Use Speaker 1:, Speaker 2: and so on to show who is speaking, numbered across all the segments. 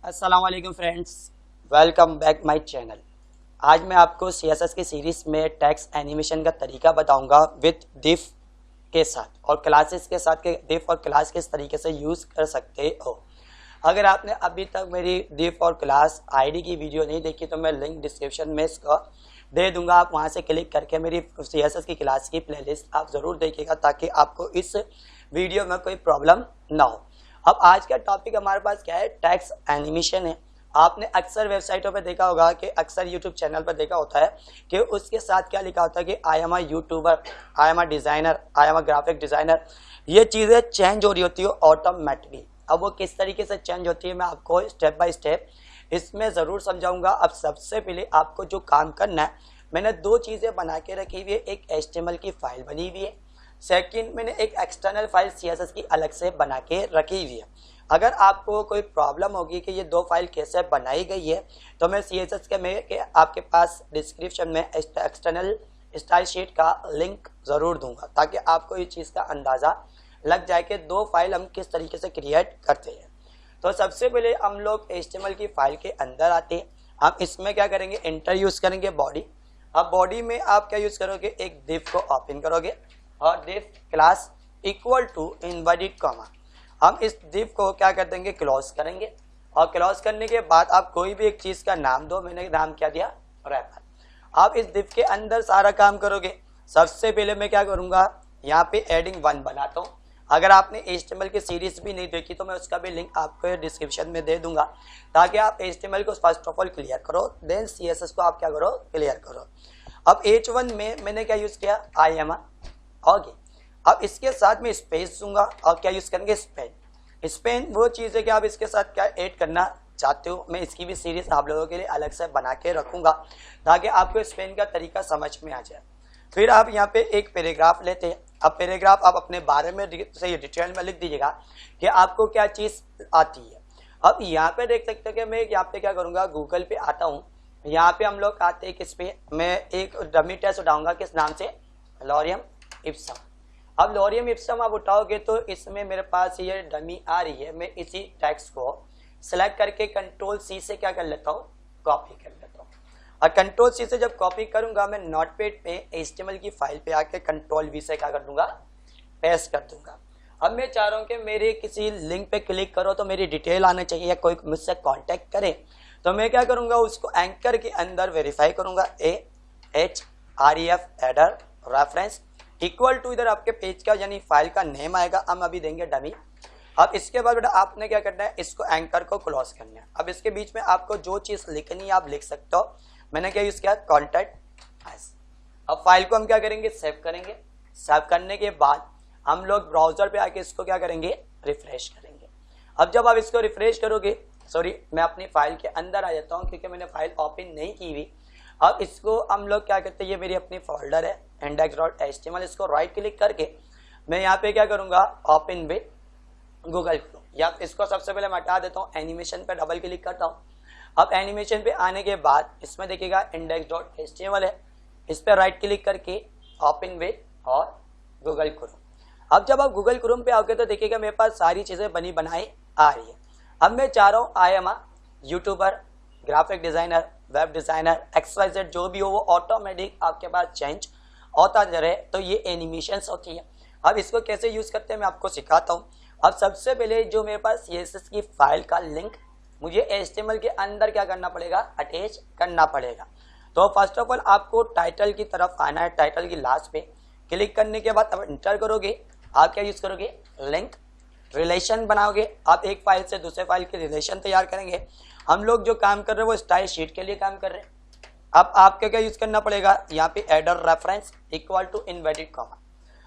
Speaker 1: अस्सलाम वालेकुम friends, welcome back my channel. आज मैं आपको सीएसएस की सीरीज़ में टेक्स्ट एनिमेशन का तरीका बताऊंगा विद दिफ के साथ और क्लासेस के साथ के दिफ और क्लास किस तरीके से यूज़ कर सकते हो। अगर आपने अभी तक मेरी दिफ और क्लास आईडी की वीडियो नहीं देखी तो मैं लिंक डिस्क्रिप्शन में इसका दे दूंगा, आप वहां से क्लिक करके मेरी सीएसएस की क्लास की प्लेलिस्ट आप ज़रूर देखिएगा ताकि आपको इस वीडियो में कोई प्रॉब्लम ना हो। अब आज का टॉपिक हमारे पास क्या है, टेक्स्ट एनिमेशन है। आपने अक्सर वेबसाइटों पे देखा होगा कि अक्सर यूट्यूब चैनल पर देखा होता है कि उसके साथ क्या लिखा होता है कि I am a YouTuber, I am a designer, I am a graphic designer. ये चीज़ें चेंज हो रही होती है ऑटोमेटिकली। अब वो किस तरीके से चेंज होती है मैं आपको स्टेप बाय स्टेप इसमें ज़रूर समझाऊंगा। अब सबसे पहले आपको जो काम करना है, मैंने दो चीज़ें बना के रखी हुई है। एक HTML की फाइल बनी हुई है, सेकंड मैंने एक एक्सटर्नल फाइल CSS की अलग से बना के रखी हुई है। अगर आपको कोई प्रॉब्लम होगी कि ये दो फाइल कैसे बनाई गई है तो मैं CSS के आपके पास डिस्क्रिप्शन में एक्सटर्नल स्टाइल शीट का लिंक ज़रूर दूंगा ताकि आपको इस चीज़ का अंदाज़ा लग जाए कि दो फाइल हम किस तरीके से क्रिएट करते हैं। तो सबसे पहले हम लोग HTML की फाइल के अंदर आते हैं। हम इसमें क्या करेंगे, इंटर यूज़ करेंगे बॉडी। अब बॉडी में आप क्या यूज़ करोगे, एक दिव को ओपन करोगे और div class equal to inverted comma. हम इस दिव को क्या कर देंगे, क्लोज करेंगे और क्लोज करने के बाद आप कोई भी एक चीज़ का नाम दो। मैंने नाम क्या दिया, रैपर। आप इस दिव के अंदर सारा काम करोगे। सबसे पहले मैं क्या करूँगा, यहाँ पे एडिंग वन बनाता हूँ। अगर आपने HTML की सीरीज भी नहीं देखी तो मैं उसका भी लिंक आपको डिस्क्रिप्शन में दे दूंगा ताकि आप HTML को फर्स्ट ऑफ ऑल क्लियर करो, देन CSS को आप क्या करो, क्लियर करो। अब H1 में मैंने क्या यूज़ किया, आई एम ओके। अब इसके साथ में स्पेस दूंगा और क्या यूज़ करेंगे, स्पेन। स्पेन वो चीज़ है कि आप इसके साथ क्या ऐड करना चाहते हो। मैं इसकी भी सीरीज आप लोगों के लिए अलग से बना के रखूँगा ताकि आपको स्पेन का तरीका समझ में आ जाए। फिर आप यहाँ पे एक पैराग्राफ लेते हैं। अब पैराग्राफ आप अपने बारे में सही डिटेल में लिख दीजिएगा कि आपको क्या चीज़ आती है। अब यहाँ पे देख सकते हो कि मैं यहाँ पे क्या करूँगा, गूगल पे आता हूँ। यहाँ पे हम लोग आते हैं किस पे, मैं एक डमी टेस्ट उठाऊंगा किस नाम से, लॉरियम इप्सम। अब लॉरियम इप्सम आप उठाओगे तो इसमें मेरे पास ये डमी आ रही है। मैं इसी टेक्स्ट को सिलेक्ट करके कंट्रोल C से क्या कर लेता हूँ, कॉपी कर लेता हूँ। और कंट्रोल C से जब कॉपी करूंगा मैं नोटपैड पे HTML की फाइल पे आके कंट्रोल V से क्या कर दूंगा, पेस्ट कर दूंगा। अब मैं चाह रहा हूँ कि मेरे किसी लिंक पे क्लिक करो तो मेरी डिटेल आना चाहिए या कोई मुझसे कांटेक्ट करे तो मैं क्या करूंगा, उसको एंकर के अंदर वेरीफाई करूंगा, AHREF एडर रेफरेंस इक्वल टू, इधर आपके पेज का यानी फाइल का नेम आएगा। हम अभी देंगे डमी। अब इसके बाद बेटा आपने क्या करना है, इसको एंकर को क्लोज करना है। अब इसके बीच में आपको जो चीज़ लिखनी है आप लिख सकते हो। मैंने क्या यूज़ किया, कॉन्टैक्ट एस। अब फाइल को हम क्या करेंगे, सेव करेंगे। सेव करने के बाद हम लोग ब्राउजर पे आके इसको क्या करेंगे, रिफ्रेश करेंगे। अब जब आप इसको रिफ्रेश करोगे, सॉरी मैं अपनी फाइल के अंदर आ जाता हूँ क्योंकि मैंने फाइल ओपन नहीं की हुई। अब इसको हम लोग क्या करते हैं, ये मेरी अपनी फोल्डर है index.html। इसको राइट क्लिक करके मैं यहाँ पे क्या करूँगा, ओपन विद गूगल क्रोम, या इसको सबसे पहले मैं हटा देता हूँ, एनिमेशन पे डबल क्लिक करता हूँ। अब एनिमेशन पे आने के बाद इसमें देखिएगा index.html है, इस पर राइट क्लिक करके ओपन विद और गूगल क्रोम। अब जब आप गूगल क्रोम पे आओगे तो देखिएगा मेरे पास सारी चीज़ें बनी बनाई आ रही है। अब मैं चाह रहा हूँ I am a YouTuber, graphic designer, web designer, XYZ जो भी हो वो ऑटोमेटिक आपके पास चेंज होता जा रहा है। तो ये एनिमेशंस होती है। अब इसको कैसे यूज़ करते हैं मैं आपको सिखाता हूँ। अब सबसे पहले जो मेरे पास CSS की फाइल का लिंक मुझे HTML के अंदर क्या करना पड़ेगा, अटैच करना पड़ेगा। तो फर्स्ट ऑफ ऑल आपको टाइटल की तरफ आना है। टाइटल की लास्ट पे क्लिक करने के बाद अब इंटर करोगे, आप क्या यूज़ करोगे, लिंक रिलेशन बनाओगे। आप एक फाइल से दूसरे फाइल के रिलेशन तैयार करेंगे। हम लोग जो काम कर रहे हैं वो स्टाइल शीट के लिए काम कर रहे हैं। अब आपको क्या यूज़ करना पड़ेगा, यहाँ पे एडर reference equal to inverted comma.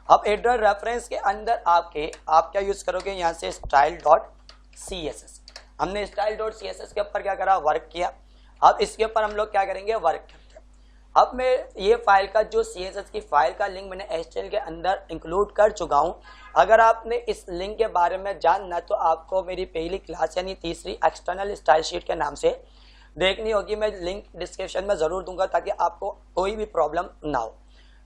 Speaker 1: अब एडर रेफरेंस के अंदर आप क्या यूज़ करोगे, यहाँ से style.css। हमने style.css के ऊपर क्या करा, वर्क किया। अब इसके ऊपर हम लोग क्या करेंगे, वर्क करते हैं। अब मैं ये फाइल का जो CSS की फाइल का लिंक मैंने HTML के अंदर इंक्लूड कर चुका हूँ। अगर आपने इस लिंक के बारे में जानना तो आपको मेरी पहली क्लास यानी तीसरी एक्सटर्नल स्टाइल शीट के नाम से देखनी होगी। मैं लिंक डिस्क्रिप्शन में ज़रूर दूंगा ताकि आपको कोई भी प्रॉब्लम ना हो।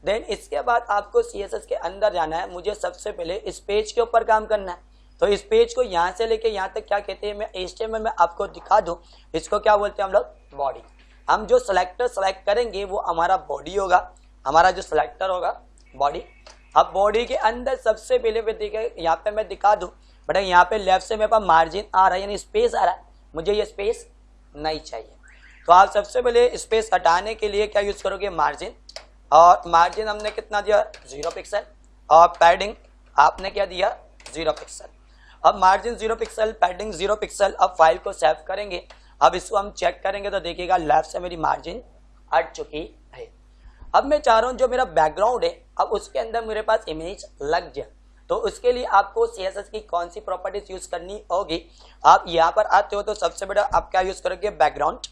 Speaker 1: देन इसके बाद आपको CSS के अंदर जाना है। मुझे सबसे पहले इस पेज के ऊपर काम करना है। तो इस पेज को यहाँ से लेके यहाँ तक क्या कहते हैं, मैं HTML में आपको दिखा दूं, इसको क्या बोलते हैं हम लोग, बॉडी। हम जो सेलेक्टर सेलेक्ट करेंगे वो हमारा बॉडी होगा, हमारा जो सिलेक्टर होगा बॉडी। अब बॉडी के अंदर सबसे पहले यहाँ पे मैं दिखा दूं, बेटा यहाँ पे लेफ्ट से मेरे पास मार्जिन आ रहा है, यानी स्पेस आ रहा है, मुझे ये स्पेस नहीं चाहिए। तो आप सबसे पहले स्पेस हटाने के लिए क्या यूज करोगे, मार्जिन। और मार्जिन हमने कितना दिया, 0 पिक्सल। और पैडिंग आपने क्या दिया, 0 पिक्सल। अब मार्जिन 0 पिक्सल, पैडिंग 0 पिक्सल। अब फाइल को सेव करेंगे। अब इसको हम चेक करेंगे तो देखिएगा लेफ्ट से मेरी मार्जिन हट चुकी है। अब मैं चाह रहा हूँ जो मेरा बैकग्राउंड है, अब उसके अंदर मेरे पास इमेज लग जाए, तो उसके लिए आपको CSS की कौन सी प्रॉपर्टीज यूज करनी होगी। आप यहाँ पर आते हो तो सबसे बड़ा आप क्या यूज करोगे, बैकग्राउंड।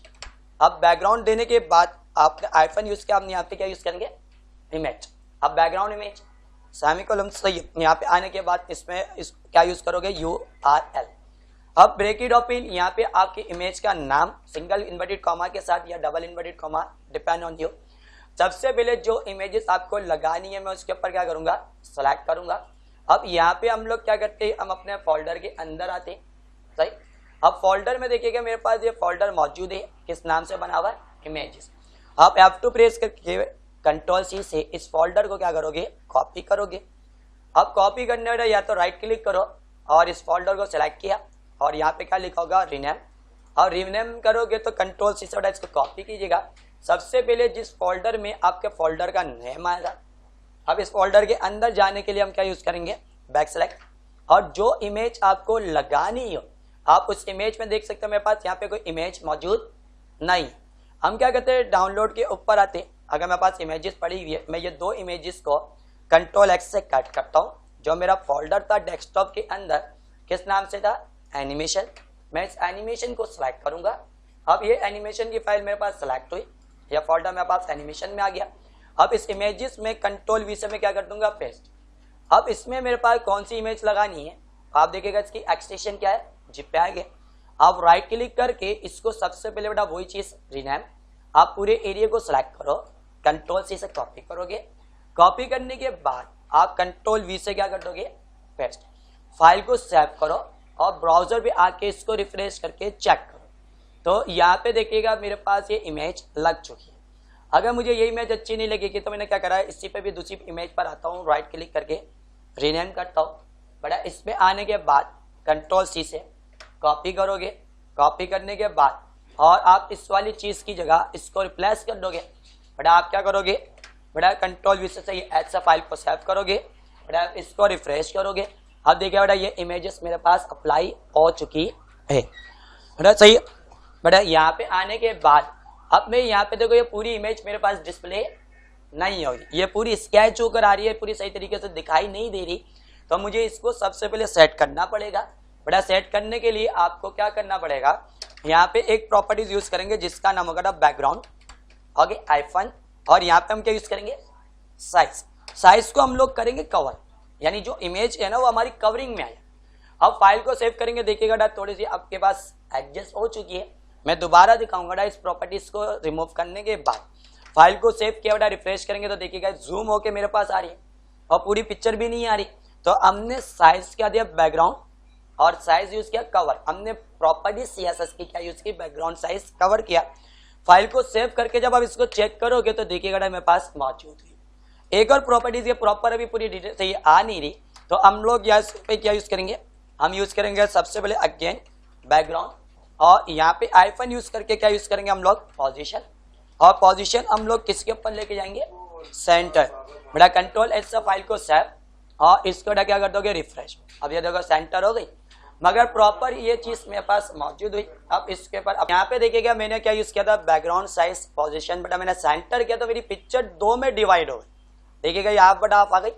Speaker 1: अब बैकग्राउंड देने के बाद आपने आइफन यूज किया, आपने यहाँ पे क्या यूज करेंगे, इमेज। अब बैकग्राउंड इमेज सेमीकोलन सही। यहाँ पे आने के बाद इसमें क्या यूज करोगे, URL। अब ब्रेकेट ओपन, यहाँ पे आपकी इमेज का नाम सिंगल इन्वर्टेड कॉमा के साथ या double inverted comma, depend on you. सबसे पहले जो इमेजेस आपको लगानी है मैं उसके ऊपर क्या करूंगा, सेलेक्ट करूंगा। अब यहाँ पे हम लोग क्या करते हैं, हम अपने फोल्डर के अंदर आते हैं, सही। अब फोल्डर में देखिएगा मेरे पास ये फोल्डर मौजूद है, किस नाम से बना हुआ है, इमेजेस। आप F2 प्रेस करके Ctrl+C से इस फोल्डर को क्या करोगे, कॉपी करोगे। अब कॉपी करने वाला या तो राइट क्लिक करो और इस फोल्डर को सिलेक्ट किया और यहाँ पे क्या लिखा होगा, रीनेम। और रीनेम करोगे तो Ctrl+C से इसको कॉपी कीजिएगा। सबसे पहले जिस फोल्डर में आपके फोल्डर का नेम आएगा, अब इस फोल्डर के अंदर जाने के लिए हम क्या यूज करेंगे, बैक सेलेक्ट। और जो इमेज आपको लगानी हो, आप उस इमेज में देख सकते हो मेरे पास यहाँ पे कोई इमेज मौजूद नहीं। हम क्या कहते हैं, डाउनलोड के ऊपर आते। अगर मेरे पास इमेजेस पड़ी हुई है, मैं ये 2 इमेजेस को Ctrl+X से कट करता हूँ। जो मेरा फोल्डर था डेस्कटॉप के अंदर, किस नाम से था, एनिमेशन। मैं इस एनिमेशन को सिलेक्ट करूंगा। अब ये एनिमेशन की फाइल मेरे पास सेलेक्ट हुई, यह फोल्डर मेरे पास एनिमेशन में आ गया। अब इस इमेजेस में Ctrl+V से मैं क्या कर दूंगा, पेस्ट। अब इसमें मेरे पास कौन सी इमेज लगानी है, आप देखिएगा इसकी एक्सटेंशन क्या है, जिप पे आ गया। आप राइट क्लिक करके इसको सबसे पहले बेटा वही चीज रीनेम, आप पूरे एरिया को सिलेक्ट करो, Ctrl+C से कॉपी करोगे। कॉपी करने के बाद आप Ctrl+V से क्या कर दोगे, पेस्ट। फाइल को सेव करो और ब्राउजर पे आके इसको रिफ्रेश करके चेक करो। तो यहाँ पे देखिएगा मेरे पास ये इमेज लग चुकी है। अगर मुझे ये इमेज अच्छी नहीं लगेगी तो मैंने क्या करा है, इसी पे भी दूसरी इमेज पर आता हूँ, राइट क्लिक करके रीनेम करता हूँ। बड़ा इसमें आने के बाद Ctrl+C से कॉपी करोगे। कॉपी करने के बाद और आप इस वाली चीज की जगह इसको रिप्लेस कर दोगे। बेटा आप क्या करोगे, बेटा Ctrl+V से ये ऐसा फाइल को सेव करोगे, बेटा इसको रिफ्रेश करोगे। अब देखिए बेटा ये इमेजेस मेरे पास अप्लाई हो चुकी है, बेटा सही। बेटा यहाँ पे आने के बाद अब मैं यहाँ पे देखो ये पूरी इमेज मेरे पास डिस्प्ले नहीं होगी, ये पूरी स्केच होकर आ रही है, पूरी सही तरीके से दिखाई नहीं दे रही। तो मुझे इसको सबसे पहले सेट करना पड़ेगा। बेटा सेट करने के लिए आपको क्या करना पड़ेगा, यहाँ पे एक प्रॉपर्टीज यूज करेंगे जिसका नाम होगा बैकग्राउंड, ओके, आइफन। और यहाँ पे हम क्या यूज करेंगे, साइज। साइज को हम लोग करेंगे कवर, यानी जो इमेज है ना वो हमारी कवरिंग में आए। अब फाइल को सेव करेंगे, देखिएगा थोड़ी सी आपके पास एडजस्ट हो चुकी है। मैं दोबारा दिखाऊंगा इस प्रॉपर्टीज को रिमूव करने के बाद। फाइल को सेव किया, बेटा रिफ्रेश करेंगे तो देखिएगा जूम होके मेरे पास आ रही है और पूरी पिक्चर भी नहीं आ रही। तो हमने साइज क्या दिया, बैकग्राउंड, और साइज यूज किया कवर। हमने प्रॉपर्टी CSS की क्या यूज की, बैकग्राउंड साइज कवर किया। फाइल को सेव करके जब आप इसको चेक करोगे तो देखिएगा मेरे पास मौजूद है। एक और प्रॉपर्टीज, ये प्रॉपर अभी पूरी डिटेल से ये आ नहीं रही, तो हम लोग यहाँ पे क्या यूज करेंगे, हम यूज करेंगे सबसे पहले अगेन बैकग्राउंड, और यहाँ पे आइफन यूज करके क्या यूज करेंगे हम लोग, पोजीशन। और पोजीशन हम लोग किसके ऊपर लेके जाएंगे, सेंटर। बेटा Ctrl+S से फाइल को सेव और इसको क्या कर दोगे, रिफ्रेश। अब ये देखो सेंटर हो गई, मगर प्रॉपर ये चीज मेरे पास मौजूद हुई। अब इसके ऊपर अब यहाँ पे देखिएगा मैंने क्या यूज किया था, बैकग्राउंड साइज पोजीशन। बेटा मैंने सेंटर किया तो मेरी पिक्चर 2 में डिवाइड हो गई, देखिएगा यहाँ बटा आप आ गई।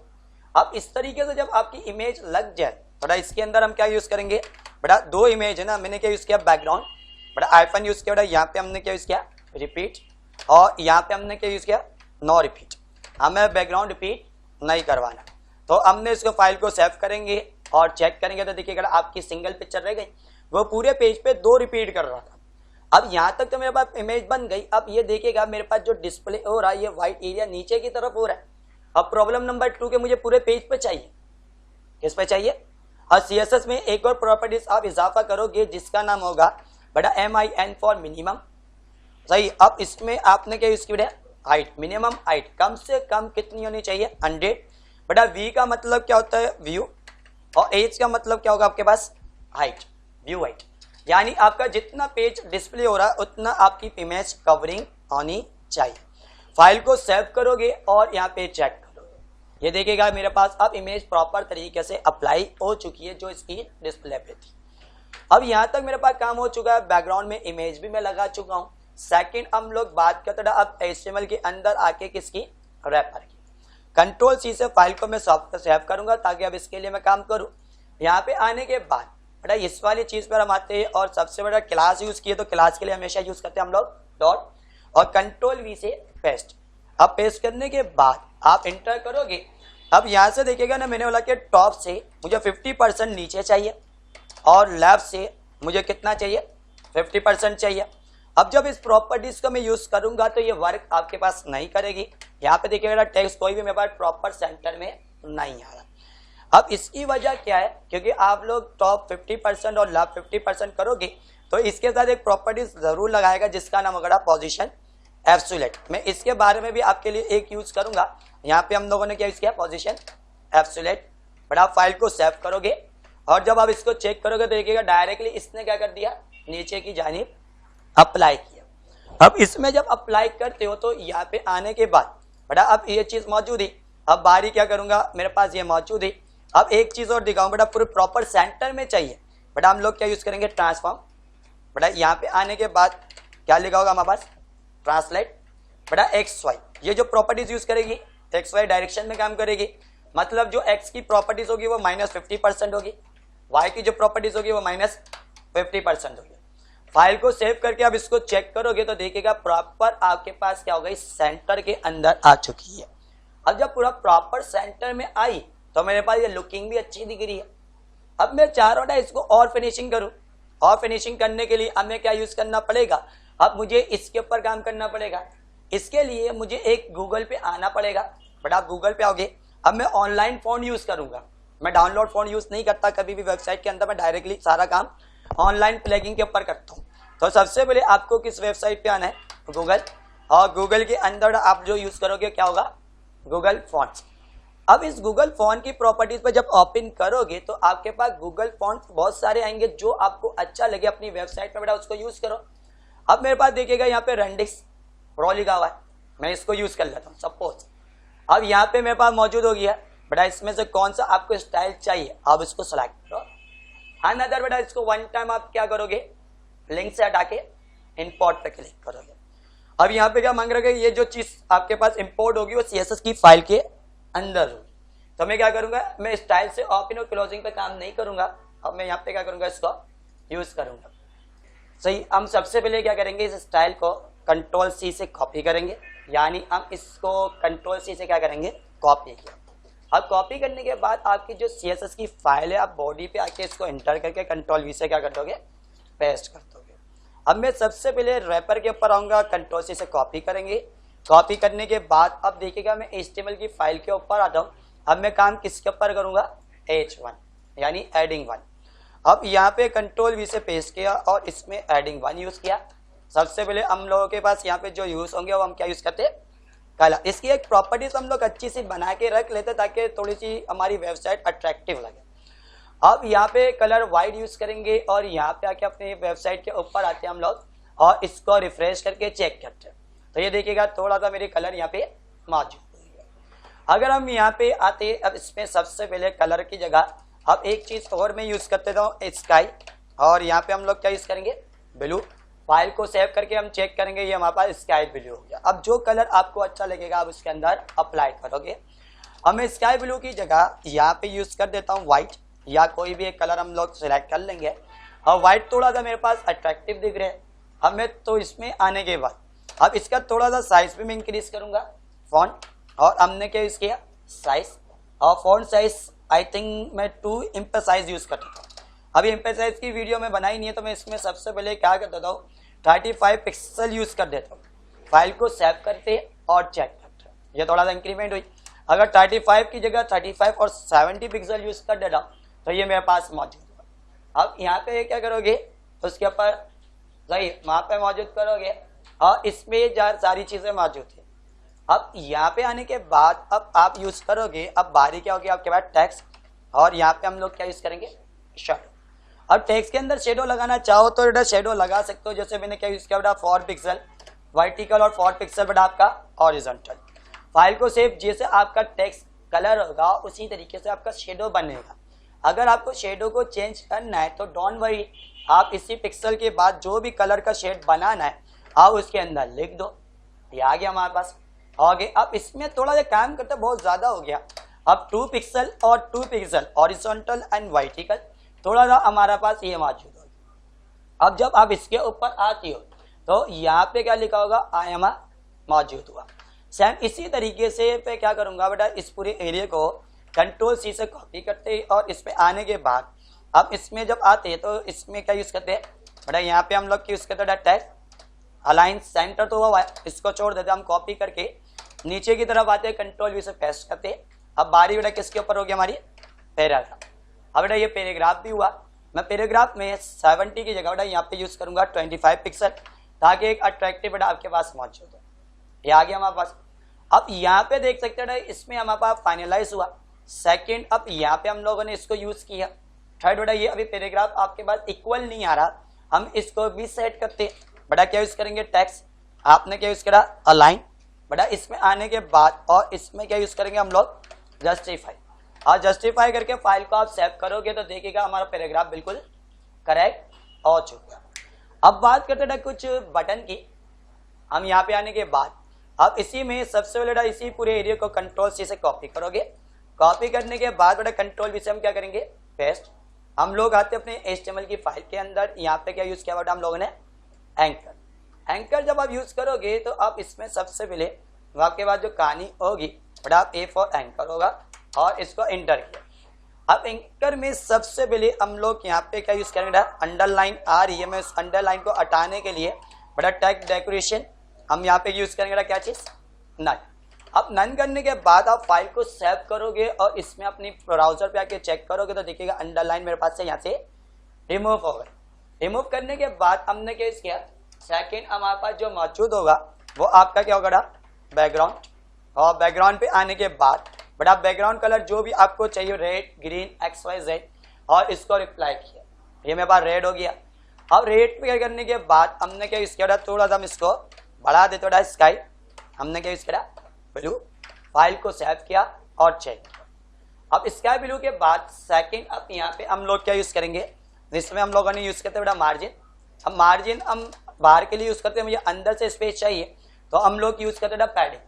Speaker 1: अब इस तरीके से जब आपकी इमेज लग जाए, बेटा इसके अंदर हम क्या यूज करेंगे, बेटा 2 इमेज है ना, मैंने क्या यूज किया, बैकग्राउंड। बेटा आइफन यूज किया, बेटा यहाँ पे हमने क्या यूज किया, रिपीट। और यहाँ पे हमने क्या यूज किया, नो रिपीट। हमें बैकग्राउंड रिपीट नहीं करवाना। तो हमने इसको फाइल को सेव करेंगे और चेक करेंगे तो देखिएगा आपकी सिंगल पिक्चर रह गई, वो पूरे पेज पे 2 रिपीट कर रहा था। अब यहाँ तक तो मेरे पास इमेज बन गई। अब ये देखिएगा मेरे पास जो डिस्प्ले हो रहा है, ये व्हाइट एरिया नीचे की तरफ हो रहा है। अब प्रॉब्लम नंबर 2 के मुझे पूरे पेज पे चाहिए, किस पे चाहिए, और CSS में एक और प्रॉपर्टीज आप इजाफा करोगे जिसका नाम होगा बेटा MIN फॉर मिनिमम। सही, अब इसमें आपने क्या यूज किया, हाइट, मिनिमम हाइट कम से कम कितनी होनी चाहिए, 100। बेटा V का मतलब क्या होता है, व्यू, और एज का मतलब क्या होगा आपके पास, हाइट, व्यू हाइट। यानी आपका जितना पेज डिस्प्ले हो रहा है उतना आपकी इमेज कवरिंग होनी चाहिए। फाइल को सेव करोगे और यहाँ पे चेक करोगे, ये देखिएगा मेरे पास अब इमेज प्रॉपर तरीके से अप्लाई हो चुकी है जो इसकी डिस्प्ले पे थी। अब यहाँ तक मेरे पास काम हो चुका है, बैकग्राउंड में इमेज भी मैं लगा चुका हूँ। सेकंड हम लोग बात करते हैं अब HTML के अंदर आके किसकी, रैपर की। कंट्रोल C से फाइल को मैं सेव करूंगा ताकि अब इसके लिए मैं काम करूं। यहाँ पे आने के बाद बेटा इस वाली चीज पर हम आते हैं और सबसे बड़ा क्लास यूज किए, तो क्लास के लिए हमेशा यूज करते हैं हम लोग डॉट, और कंट्रोल V से पेस्ट। अब पेस्ट करने के बाद आप इंटर करोगे। अब यहाँ से देखिएगा ना, मैंने बोला कि टॉप से मुझे 50% नीचे चाहिए और लेफ्ट से मुझे कितना चाहिए, 50% चाहिए। अब जब इस प्रॉपर्टीज को मैं यूज करूंगा तो ये वर्क आपके पास नहीं करेगी। यहाँ पे देखिएगा टेक्स्ट कोई भी मेरे पास प्रॉपर सेंटर में नहीं आ रहा। अब इसकी वजह क्या है, क्योंकि आप लोग टॉप 50% और लेफ्ट 50% करोगे तो इसके साथ एक प्रॉपर्टीज जरूर लगाएगा जिसका नाम होगा पोजीशन एब्सोल्यूट। मैं इसके बारे में भी आपके लिए एक यूज करूंगा। यहाँ पे हम लोगों ने क्या यूज किया, पोजीशन एब्सोल्यूट। बट आप फाइल को सेव करोगे और जब आप इसको चेक करोगे तो देखिएगा डायरेक्टली इसने क्या कर दिया, नीचे की जानिब अप्लाई किया। अब इसमें जब अप्लाई करते हो तो यहाँ पे आने के बाद बेटा अब ये चीज मौजूद है। अब बारी क्या करूंगा, मेरे पास ये मौजूद है। अब एक चीज और दिखाऊं बेटा, पूरे प्रॉपर सेंटर में चाहिए। बेटा हम लोग क्या यूज करेंगे, ट्रांसफॉर्म। बेटा यहाँ पे आने के बाद क्या लिखा होगा हमारे पास, ट्रांसलेट। बेटा XY, ये जो प्रॉपर्टीज यूज करेगी XY डायरेक्शन में काम करेगी। मतलब जो X की प्रॉपर्टीज होगी वो -50% होगी, Y की जो प्रॉपर्टीज होगी वो -50% होगी। फाइल को सेव करके अब इसको चेक करोगे तो देखिएगा प्रॉपर आपके पास क्या होगा, इस सेंटर के अंदर आ चुकी है। अब जब पूरा प्रॉपर सेंटर में आई तो मेरे पास ये लुकिंग भी अच्छी दिख रही है। अब मैं चाह रहा हूँ इसको और फिनिशिंग करूँ, और फिनिशिंग करने के लिए हमें क्या यूज करना पड़ेगा, अब मुझे इसके ऊपर काम करना पड़ेगा। इसके लिए मुझे एक गूगल पे आना पड़ेगा। बट आप गूगल पे आओगे, अब मैं ऑनलाइन फोन यूज करूंगा, मैं डाउनलोड फोन यूज नहीं करता कभी भी वेबसाइट के अंदर, मैं डायरेक्टली सारा काम ऑनलाइन प्लगिंग के ऊपर करता हूँ। तो सबसे पहले आपको किस वेबसाइट पे आना है, गूगल, और गूगल के अंदर आप जो यूज करोगे क्या होगा, गूगल फॉन्ट्स। अब इस गूगल फॉन्ट की प्रॉपर्टीज पर जब ओपन करोगे तो आपके पास गूगल फॉन्ट्स बहुत सारे आएंगे, जो आपको अच्छा लगे अपनी वेबसाइट पे बेटा उसको यूज करो। अब मेरे पास देखिएगा यहाँ पे रेंडिक्स प्रो लिखा हुआ है, मैं इसको यूज कर लेता हूँ सपोज। अब यहाँ पे मेरे पास मौजूद हो गया। बेटा इसमें से कौन सा आपको स्टाइल चाहिए आप इसको सेलेक्ट करो। अनदर बेटा इसको वन टाइम आप क्या करोगे, लिंक से हटा के इंपोर्ट पे क्लिक करोगे। अब यहाँ पे क्या मांग रहे, ये जो चीज आपके पास इंपोर्ट होगी वो CSS की फाइल के अंदर होगी। तो मैं क्या करूंगा, मैं स्टाइल से ओपन और क्लोजिंग पे काम नहीं करूंगा। अब मैं यहाँ पे क्या करूंगा, इसको यूज करूंगा। सही, हम सबसे पहले क्या करेंगे, इस स्टाइल को कंट्रोल C से कॉपी करेंगे, यानी हम इसको कंट्रोल C से क्या करेंगे, कॉपी किया। अब कॉपी करने के बाद आपकी जो CSS की फाइल है आप बॉडी पे आके इसको एंटर करके कंट्रोल V से क्या कर दोगे, पेस्ट कर दोगे। अब मैं सबसे पहले रैपर के ऊपर आऊंगा, कंट्रोल C से कॉपी करेंगे। कॉपी करने के बाद अब देखिएगा मैं HTML की फाइल के ऊपर आता हूँ। अब मैं काम किसके ऊपर करूंगा, H1 यानी एडिंग 1। अब यहाँ पे कंट्रोल V से पेस्ट किया और इसमें एडिंग 1 यूज किया। सबसे पहले हम लोगों के पास यहाँ पे जो यूज होंगे वो हम क्या यूज करते हैं, कलर। इसकी एक प्रॉपर्टीज हम लोग अच्छी सी बना के रख लेते ताकि थोड़ी सी हमारी वेबसाइट अट्रैक्टिव लगे। अब यहाँ पे कलर वाइट यूज करेंगे और यहाँ पे आके अपने वेबसाइट के ऊपर आते हैं हम लोग और इसको रिफ्रेश करके चेक करते हैं। तो ये देखिएगा थोड़ा सा मेरे कलर यहाँ पे मौजूद है। अगर हम यहाँ पे आते, अब इसमें सबसे पहले कलर की जगह अब एक चीज और मैं यूज करते हूँ, स्काई, और यहाँ पे हम लोग क्या यूज करेंगे, ब्लू। फाइल को सेव करके हम चेक करेंगे, ये हमारे पास स्काई ब्लू हो गया। अब जो कलर आपको अच्छा लगेगा आप उसके अंदर अप्लाई करोगे। अब मैं स्काई ब्लू की जगह यहाँ पे यूज कर देता हूँ व्हाइट, या कोई भी एक कलर हम लोग सिलेक्ट कर लेंगे। और व्हाइट थोड़ा सा मेरे पास अट्रैक्टिव दिख रहे हैं। अब मैं तो इसमें आने के बाद अब इसका थोड़ा सा साइज भी मैं इंक्रीज करूंगा, फॉन्ट, और हमने क्या यूज किया, साइज, और फॉन्ट साइज आई थिंक मैं 2 इम्पे साइज यूज करता हूँ। अभी इम्पे साइज की वीडियो में बनाई नहीं है तो मैं इसमें सबसे पहले क्या कर देता हूँ, 35 पिक्सल यूज कर देता हूँ। फाइल को सेव करते और चेक करते, ये थोड़ा सा इंक्रीमेंट हुई। अगर 35 की जगह 35 और 70 पिक्सल यूज कर देता हूँ तो ये मेरे पास मौजूद हुआ। अब यहाँ पे क्या करोगे, उसके ऊपर सही वहां पे मौजूद करोगे और इसमें सारी चीजें मौजूद है। अब यहाँ पे आने के बाद अब आप यूज करोगे, अब बारी क्या होगी आपके पास टेक्स्ट, और यहाँ पे हम लोग क्या यूज करेंगे शेडो। अब टेक्स्ट के अंदर शेडो लगाना चाहो तो बेटा शेडो लगा सकते हो, जैसे मैंने क्या यूज किया बेटा 4 पिक्सल वर्टिकल और 4 पिक्सल बेटा आपका हॉरिजॉन्टल। फाइल को सेव जैसे आपका टेक्स्ट कलर होगा उसी तरीके से आपका शेडो बनेगा। अगर आपको शेडो को चेंज करना है तो डोंट वरी, आप इसी पिक्सल के बाद जो भी कलर का शेड बनाना है आप उसके अंदर लिख दो, ये आ गया हमारे पास। ओके, अब इसमें थोड़ा सा काम करते बहुत ज्यादा हो गया। अब 2 पिक्सल और 2 पिक्सल हॉरिजॉन्टल एंड वर्टिकल थोड़ा सा हमारे पास ये मौजूद होगा। अब जब आप इसके ऊपर आती हो तो यहाँ पे क्या लिखा होगा, आई एम मौजूद हुआ। सेम इसी तरीके से पे क्या करूंगा बेटा, इस पूरे एरिया को कंट्रोल सी से कॉपी करते हैं और इसमें आने के बाद अब इसमें जब आते हैं तो इसमें क्या यूज करते हैं बेटा, यहाँ पे हम लोग यूज करते हैं टेक्स्ट अलाइन सेंटर तो हुआ है, इसको छोड़ देते हम कॉपी करके नीचे की तरफ आते हैं, कंट्रोल वी से पेस्ट करते हैं। अब बारी बेटा किसके ऊपर होगी हमारी पैराग्राफ। अब बेटा ये पैराग्राफ भी हुआ, मैं पैराग्राफ में 70 की जगह बेटा यहाँ पे यूज करूंगा 25 पिक्सल, ताकि एक अट्रैक्टिव बेटा आपके पास मौजूद हो। ये आ गया हमारे पास। अब यहाँ पे देख सकते हैं इसमें हमारे पास फाइनलाइज हुआ। सेकंड, अब यहाँ पे हम लोगों ने इसको यूज किया। थर्ड बेटा ये अभी पैराग्राफ आपके पास इक्वल नहीं आ रहा, हम इसको भी सेट करते बेटा, क्या यूज करेंगे टेक्स्ट, आपने क्या यूज करा अलाइन बेटा, इसमें आने के बाद और इसमें क्या यूज करेंगे हम लोग जस्टिफाई, और जस्टिफाई करके फाइल को आप सेव करोगे तो देखिएगा हमारा पैराग्राफ बिल्कुल करेक्ट हो चुका। अब बात करते हैं कुछ बटन की। हम यहाँ पे आने के बाद अब इसी में सबसे पहले बेटा इसी पूरे एरिया को कंट्रोल सी से कॉपी करोगे। कॉपी करने के बाद बेटा कंट्रोल वी से हम क्या करेंगे पेस्ट। हम लोग आते अपने HTML की फाइल के अंदर, यहाँ पे क्या यूज किया बेटा हम लोगों ने एंकर। एंकर जब आप यूज करोगे तो आप इसमें सबसे पहले आपके बाद जो कहानी होगी बेटा आप A फॉर एंकर होगा और इसको एंटर किया। अब एंकर में सबसे पहले हम लोग यहाँ पे क्या यूज करेंगे, अंडरलाइन आ रही है, मैं उस अंडरलाइन को हटाने के लिए बेटा टैग डेकोरेशन हम यहाँ पे यूज करेंगे क्या चीज नन। अब नन करने के बाद आप फाइल को सेव करोगे और इसमें अपनी ब्राउजर पे आके चेक करोगे तो देखिएगा अंडरलाइन मेरे पास से यहाँ से रिमूव हो गए। रिमूव करने के बाद हमने क्या किया, सेकंड हमारे पास जो मौजूद होगा वो आपका क्या होगा बैकग्राउंड, और बैकग्राउंड पे आने के बाद बेटा बैकग्राउंड कलर जो भी आपको चाहिए रेड ग्रीन XYZ, और इसको रिप्लाई किया, ये मेरे पास रेड हो गया। अब रेड पे करने के बाद हमने क्या यूज किया, थोड़ा सा हम इसको बढ़ा देते थोड़ा स्काई, हमने क्या यूज किया ब्लू। फाइल को सेव किया और चेक किया। अब स्काई ब्लू के बाद सेकंड अब यहाँ पे हम लोग क्या यूज करेंगे, जिसमें हम लोगों ने यूज करते बेटा मार्जिन। अब मार्जिन हम बाहर के लिए यूज करते हैं, मुझे अंदर से स्पेस चाहिए तो हम लोग यूज करते बेटा पैडिंग।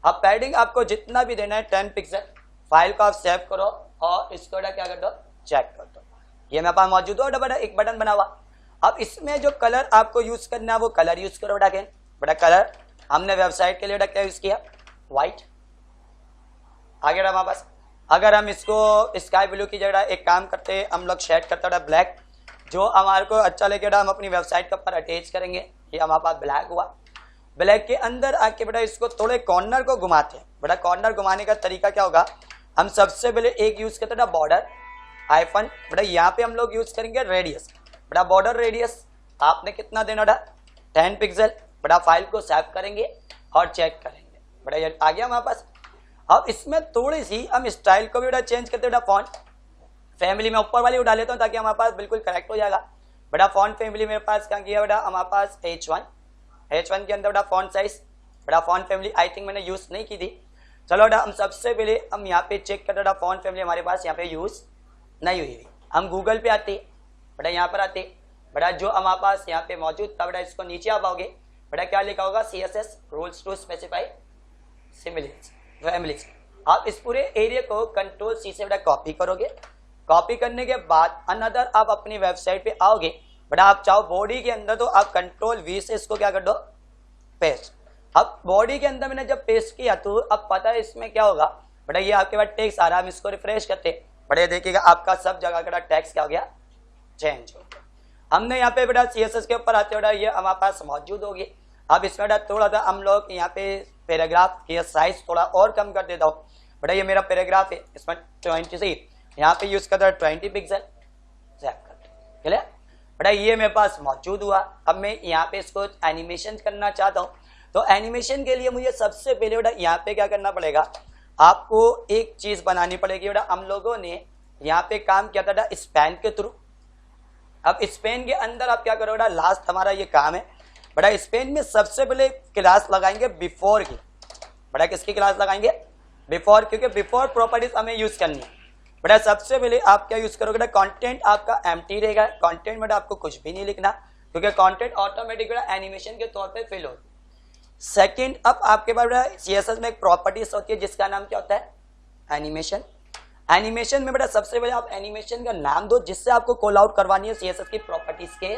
Speaker 1: अब पैडिंग आपको जितना भी देना है 10 पिक्सल। फाइल को आप सेव करो और इसको क्या कर दो चेक कर दो, ये मेरे पास मौजूद हो बेटा एक बटन बना हुआ। अब इसमें जो कलर आपको यूज करना है वो कलर यूज करो बेटा। अगेन बेटा कलर हमने वेबसाइट के लिए बेटा क्या यूज किया व्हाइट। आगे हमारे पास अगर हम इसको स्काई ब्लू की जगह एक काम करते हैं, हम लोग शेड करते बेटा ब्लैक, जो हमारे को अच्छा लगेगा हम अपनी वेबसाइट के ऊपर अटैच करेंगे। ये हमारे पास ब्लैक हुआ। ब्लैक के अंदर आके बेटा इसको थोड़े कॉर्नर को घुमाते हैं। बेटा कॉर्नर घुमाने का तरीका क्या होगा, हम सबसे पहले एक यूज करते बेटा बॉर्डर आइफन, बेटा यहाँ पे हम लोग यूज करेंगे रेडियस। बेटा बॉर्डर रेडियस आपने कितना देना बेटा 10 पिक्सल। बेटा फाइल को सेव करेंगे और चेक करेंगे, बेटा ये आ गया हमारे पास। अब इसमें थोड़ी सी हम स्टाइल को भी बेटा चेंज करते बेटा फॉन्ट फैमिली में ऊपर वाली उठा लेता हूँ ताकि हमारे पास बिल्कुल करेक्ट हो जाएगा। बेटा फॉन्ट फैमिली मेरे पास क्या किया बेटा हमारे पास H1 के अंदर बेटा फॉन्ट साइज, बेटा फॉन्ट फैमिली आई थिंक मैंने यूज नहीं की थी। चलो बेटा हम सबसे पहले हम यहाँ पे चेक करते बेटा फॉन्ट फैमिली हमारे पास यहाँ पे यूज नहीं हुई। हम गूगल पे आते बेटा, यहाँ पर आते बेटा जो हमारे पास यहाँ पे मौजूद था बेटा, इसको नीचे आ पाओगे बेटा क्या लिखा होगा CSS rules to specify families. आप इस पूरे एरिया को कंट्रोल C से बेटा कॉपी करोगे। कॉपी करने के बाद अनदर आप अपनी वेबसाइट पे आओगे बेटा, आप चाहो बॉडी के अंदर तो आप कंट्रोल V से इसको क्या कर दो पेस्ट। अब बॉडी के अंदर मैंने जब पेस्ट किया तो अब पता है इसमें क्या होगा बेटा, ये आपके पास टेक्स्ट आ रहा है। हम इसको रिफ्रेश करते बेटा, देखिएगा आपका सब जगह का टेक्स्ट क्या हो गया चेंज हो गया। हमने यहाँ पे बेटा CSS के ऊपर आते बेटा ये हमारे पास मौजूद होगी। अब इसमें बेटा थोड़ा सा हम लोग यहाँ पे पैराग्राफ की साइज थोड़ा और कम कर देता हूँ बेटा, ये मेरा पैराग्राफ है इसमें 20 से यहाँ पे यूज करता है 20 पिक्सल, सेव कर क्लियर बेटा। ये मेरे पास मौजूद हुआ। अब मैं यहाँ पे इसको एनिमेशन करना चाहता हूँ, तो एनिमेशन के लिए मुझे सबसे पहले बेटा यहाँ पे क्या करना पड़ेगा, आपको एक चीज बनानी पड़ेगी बेटा। हम लोगों ने यहाँ पे काम किया था स्पैन के थ्रू। अब स्पेन के अंदर आप क्या करो बेटा, लास्ट हमारा ये काम है बेटा। स्पेन में सबसे पहले क्लास लगाएंगे बिफोर की बेटा। किसकी क्लास लगाएंगे, बिफोर, क्योंकि बिफोर प्रॉपर्टीज हमें यूज करनी है बेटा। सबसे पहले आप क्या यूज करोगे बेटा, कंटेंट आपका एम्प्टी रहेगा। कंटेंट बेटा आपको कुछ भी नहीं लिखना, क्योंकि कंटेंट ऑटोमेटिक बेटा एनिमेशन के तौर पे फिल होती है। सेकंड, अब आपके पास बेटा सीएसएस में एक प्रॉपर्टीज होती है जिसका नाम क्या होता है, एनिमेशन। एनिमेशन में बेटा सबसे पहले आप एनिमेशन का नाम दो जिससे आपको कॉल आउट करवानी है सीएसएस की प्रॉपर्टीज के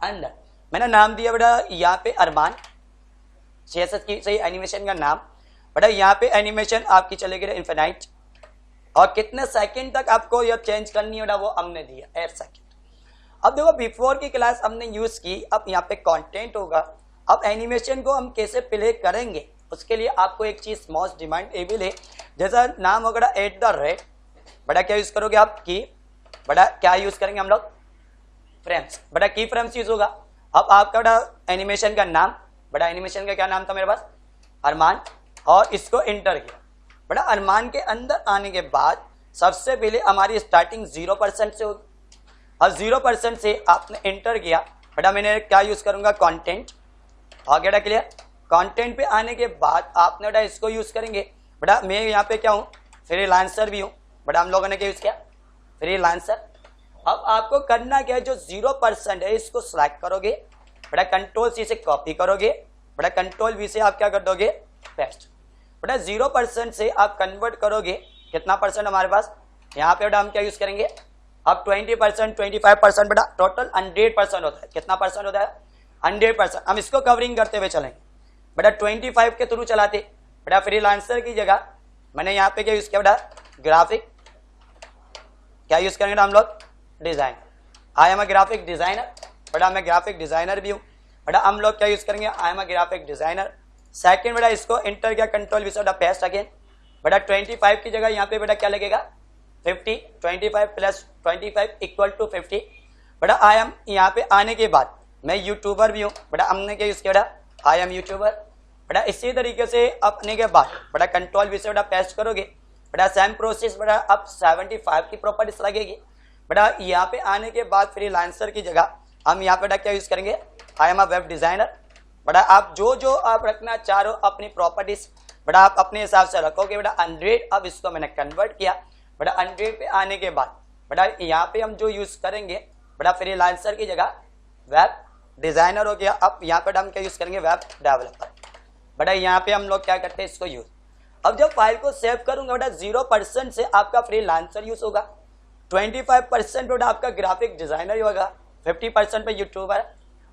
Speaker 1: अंदर। मैंने नाम दिया बेटा यहाँ पे अरमान, सीएसएस की सही एनिमेशन का नाम बेटा। यहाँ पे एनिमेशन आपकी चलेगी इन्फिनाइट, और कितने सेकंड तक आपको यह चेंज करनी है बेटा वो हमने दिया 8 सेकंड। अब देखो बिफोर की क्लास हमने यूज की, अब यहाँ पे कंटेंट होगा। अब एनिमेशन को हम कैसे प्ले करेंगे, उसके लिए आपको एक चीज मोस्ट डिमांडेबल है, जैसा नाम होगा एट द रेट बेटा। क्या यूज करोगे आप, की बेटा। क्या यूज करेंगे हम लोग, फ्रेम्स बेटा। की फ्रेम्स यूज होगा। अब आपका बेटा एनिमेशन का नाम बेटा, एनिमेशन का क्या नाम था मेरे पास, अरमान, और इसको इंटर किया बेटा। अरमान के अंदर आने के बाद सबसे पहले हमारी स्टार्टिंग 0% से होगी। और 0% से आपने इंटर किया बेटा, मैंने क्या यूज करूंगा, कंटेंट। और बेटा क्लियर, कंटेंट पे आने के बाद आपने बेटा इसको यूज करेंगे बेटा। मैं यहाँ पे क्या हूँ, फ्रीलांसर भी हूँ बेटा। हम लोगों ने क्या यूज किया, फ्रीलांसर। अब आपको करना क्या है, जो 0% है इसको सिलेक्ट करोगे बेटा, कंट्रोल सी से कॉपी करोगे बेटा, कंट्रोल वी से आप क्या कर दोगे, पेस्ट बेटा। 0% से आप कन्वर्ट करोगे कितना परसेंट हमारे पास, यहाँ पे बेटा हम क्या यूज करेंगे, अब 20%, 25% बेटा, टोटल 100% होता है। कितना परसेंट होता है, 100%। हम इसको कवरिंग करते हुए चलेंगे बेटा। 25 के थ्रू चलाते बेटा। फ्रीलांसर की जगह मैंने यहाँ पे क्या यूज किया बेटा, ग्राफिक। क्या यूज करेंगे हम लोग, design. I am a graphic designer बेटा, मैं ग्राफिक डिजाइनर भी हूँ बेटा। हम लोग क्या यूज करेंगे, I am a graphic designer. Second बेटा इसको इंटर किया, कंट्रोल विद पेस्ट अगेन बेटा। 25 की जगह यहाँ पे बेटा क्या लगेगा, 50। 25 प्लस 25 इक्वल टू 50 बेटा। आई एम यहाँ पे आने के बाद मैं यूट्यूबर भी हूँ बेटा। हमने क्या यूज किया बेटा, आई एम यूट्यूबर बेटा। इसी तरीके से अपने के बाद बेटा कंट्रोल विद पेस्ट करोगे बेटा। सेम प्रोसेस बेटा, अब 75 की प्रॉपर्टीज लगेगी बेटा। यहाँ पे आने के बाद फ्रीलांसर की जगह हम यहाँ पे क्या यूज करेंगे, I am a web designer बेटा। आप जो आप रखना चाह रहे हो अपनी प्रॉपर्टीज बेटा, आप अपने हिसाब से रखोगे बेटा। 100, अब इसको मैंने कन्वर्ट किया बेटा। 100 पे आने के बाद बेटा यहाँ पे हम जो यूज करेंगे बेटा, फ्रीलांसर की जगह वेब डिजाइनर हो गया। अब यहाँ पे हम क्या यूज करेंगे, वेब डेवलपर बेटा। यहाँ पे हम लोग क्या करते हैं, इसको यूज। अब जब फाइल को सेव करूंगा बेटा, 0% से आपका फ्रीलांसर यूज होगा, 25% बेटा आपका ग्राफिक डिजाइनर होगा, 50% पे यूट्यूबर,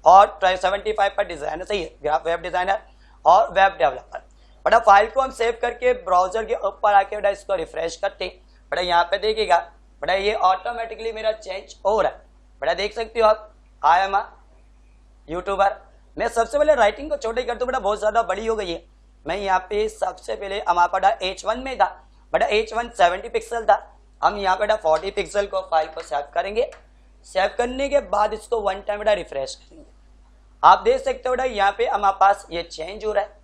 Speaker 1: और 75 पर डिजाइनर, सही है, वेब डिजाइनर और वेब डेवलपर बेटा। फाइल को हम सेव करके ब्राउजर के ऊपर आके बेटा इसको रिफ्रेश करते बेटा। यहाँ पे देखिएगा बेटा, ये ऑटोमेटिकली मेरा चेंज हो रहा है बेटा। देख सकते हो आप, आई एम अ यूट्यूबर। मैं सबसे पहले राइटिंग को छोटी कर दूं बेटा, बहुत ज्यादा बड़ी हो गई है। मैं यहाँ पे सबसे पहले हमारा बेटा H1 में था बेटा, H1 70 पिक्सल था। हम यहाँ पे 40 पिक्सल को फाइल को सेव करेंगे। सेव करने के बाद इसको 1 टाइम बेटा रिफ्रेश करेंगे। आप देख सकते हो बेटा यहाँ पे हमारे पास ये चेंज हो रहा है।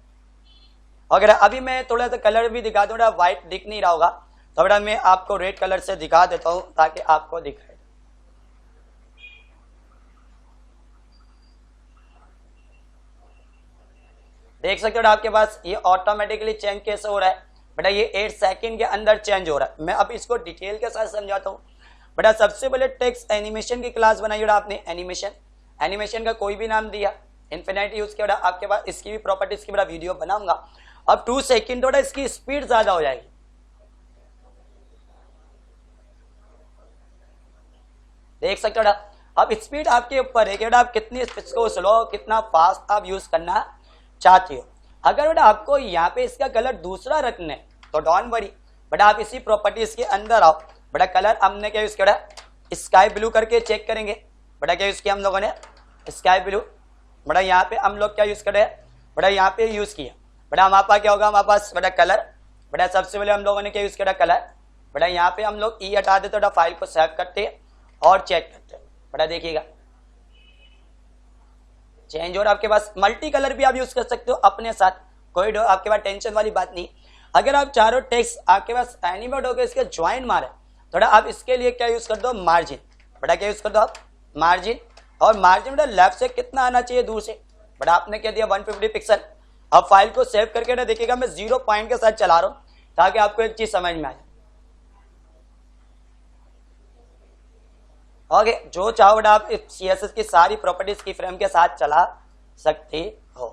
Speaker 1: अगर अभी मैं थोड़ा सा कलर भी दिखा दूं बेटा, व्हाइट दिख नहीं रहा होगा तो बेटा मैं आपको रेड कलर से दिखा देता हूं ताकि आपको दिखाए। देख सकते हो आपके पास ये ऑटोमेटिकली चेंज कैसे हो रहा है बेटा, ये 8 सेकंड के अंदर चेंज हो रहा है। मैं अब इसको डिटेल के साथ समझाता हूँ बेटा। सबसे पहले टेक्स्ट एनिमेशन की क्लास बनाई बेटा आपने, एनिमेशन का कोई भी नाम दिया, इन्फिनिट यूज किया बेटा। आपके पास इसकी भी प्रॉपर्टीज की बेटा वीडियो बनाऊंगा। अब 2 सेकंड बेटा इसकी स्पीड ज्यादा हो जाएगी। देख सकते हो बेटा, अब स्पीड आपके ऊपर है कि बेटा आप कितनी इसको स्लो, कितना फास्ट आप यूज करना चाहती हो। अगर बेटा आपको यहाँ पे इसका कलर दूसरा रखना है तो डोंट वरी बेटा, आप इसी प्रॉपर्टीज के अंदर आओ बेटा। कलर हमने क्या यूज किया, स्काई ब्लू करके चेक करेंगे बेटा। क्या यूज किया हम लोगों ने, स्काई ब्लू बेटा। यहाँ पे हम लोग क्या यूज कर रहे हैं बेटा, यहाँ पे यूज किया बेटा। हमारे पास क्या होगा, हमारे पास बेटा कलर बेटा। सबसे पहले हम लोगों ने क्या यूज किया कलर बेटा यहाँ पे हम लोग ई हटा देते बेटा, फाइल को सेव करते और चेक करते बेटा। देखिएगा चेंज हो रहा है आपके पास। मल्टी कलर भी आप यूज कर सकते हो अपने साथ, कोई आपके पास टेंशन वाली बात नहीं। अगर आप चारों टेक्स्ट आपके पास एनिमेट होकर इसके ज्वाइन मारे थोड़ा, आप इसके लिए क्या यूज कर दो, मार्जिन। बेटा क्या यूज कर दो आप, मार्जिन। और मार्जिन बेटा लेफ्ट से कितना आना चाहिए, दूर से। बेटा आपने क्या दिया 150 पिक्सल। अब फाइल को सेव करके ना देखिएगा, मैं 0 पॉइंट के साथ चला रहा हूं ताकि आपको एक चीज समझ में आ जाए। ओके, जो चाहो बेटा आप CSS की सारी प्रॉपर्टीज की फ्रेम के साथ चला सकते हो।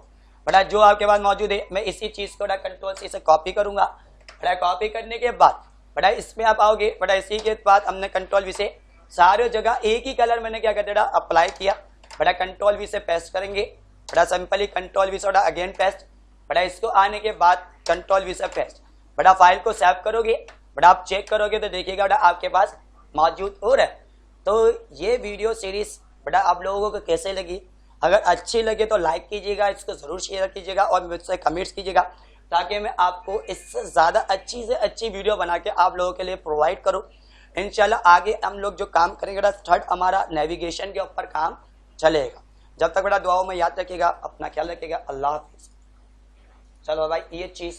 Speaker 1: बेटा जो आपके पास मौजूद है, मैं इसी चीज को कंट्रोल C से कॉपी करूंगा। बेटा कॉपी करने के बाद बेटा इसमें आप आओगे। बेटा इसी के बाद हमने कंट्रोल V से सारे जगह एक ही कलर मैंने क्या कर दिया अप्लाई किया। बेटा कंट्रोल V से पेस्ट करेंगे। बेटा सिंपली कंट्रोल V से बेटा अगेन पेस्ट। बेटा इसको आने के बाद कंट्रोल V से पेस्ट। बेटा फाइल को सेव करोगे। बेटा आप चेक करोगे तो देखिएगा बेटा आपके पास मौजूद हो रहा है। तो ये वीडियो सीरीज बेटा आप लोगों को कैसे लगी, अगर अच्छी लगे तो लाइक कीजिएगा, इसको जरूर शेयर कीजिएगा और मुझसे कमेंट्स कीजिएगा, ताकि मैं आपको इससे ज़्यादा अच्छी से अच्छी वीडियो बना के आप लोगों के लिए प्रोवाइड करूं। इंशाल्लाह आगे हम लोग जो काम करेंगे बेटा, थर्ड हमारा नेविगेशन के ऊपर काम चलेगा। जब तक बेटा दुआओं में याद रखिएगा, अपना ख्याल रखिएगा। अल्लाह हाफिज़। चलो भाई ये चीज़